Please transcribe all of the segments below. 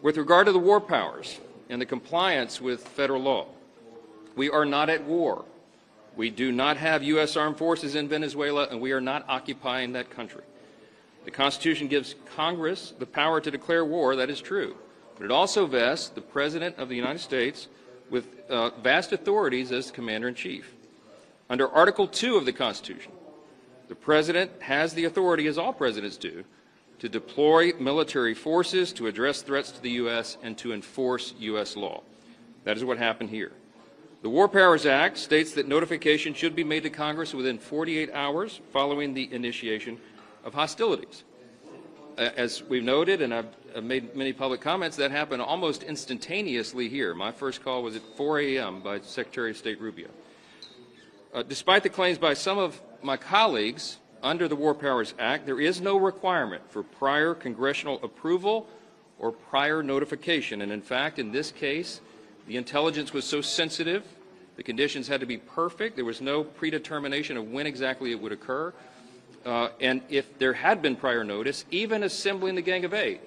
With regard to the war powers and the compliance with federal law, we are not at war. We do not have U.S. armed forces in Venezuela, and we are not occupying that country. The Constitution gives Congress the power to declare war, that is true, but it also vests the President of the United States with vast authorities as Commander-in-Chief. Under Article 2 of the Constitution, the President has the authority, as all presidents do, to deploy military forces to address threats to the U.S. and to enforce U.S. law. That is what happened here. The War Powers Act states that notification should be made to Congress within 48 hours following the initiation of hostilities. As we've noted, and I've made many public comments, that happened almost instantaneously here. My first call was at 4 a.m. by Secretary of State Rubio. Despite the claims by some of my colleagues, under the War Powers Act, there is no requirement for prior congressional approval or prior notification. And in fact, in this case, the intelligence was so sensitive, the conditions had to be perfect, there was no predetermination of when exactly it would occur. And if there had been prior notice, even assembling the Gang of Eight,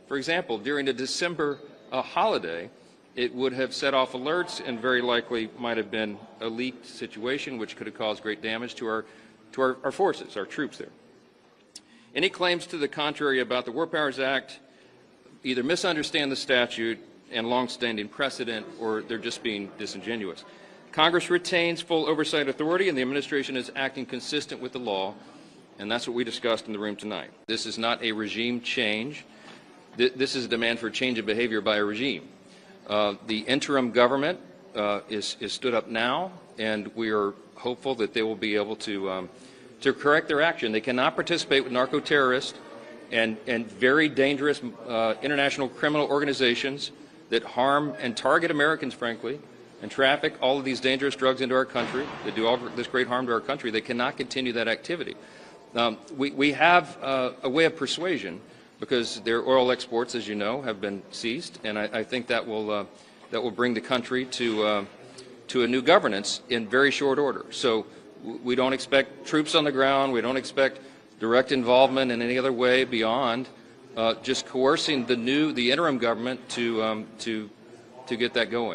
for example, during the December holiday, it would have set off alerts and very likely might have been a leaked situation which could have caused great damage to our forces, our troops there. Any claims to the contrary about the War Powers Act either misunderstand the statute and longstanding precedent, or they're just being disingenuous. Congress retains full oversight authority, and the administration is acting consistent with the law, and that's what we discussed in the room tonight. This is not a regime change. This is a demand for change of behavior by a regime. The interim government is stood up now, and we are hopeful that they will be able to correct their action. They cannot participate with narco-terrorists and very dangerous international criminal organizations that harm and target Americans, frankly, and traffic all of these dangerous drugs into our country, that do all this great harm to our country. They cannot continue that activity. We have a way of persuasion, because their oil exports, as you know, have been ceased, and I think that will bring the country to a new governance in very short order. So we don't expect troops on the ground. We don't expect direct involvement in any other way beyond just coercing the interim government to get that going.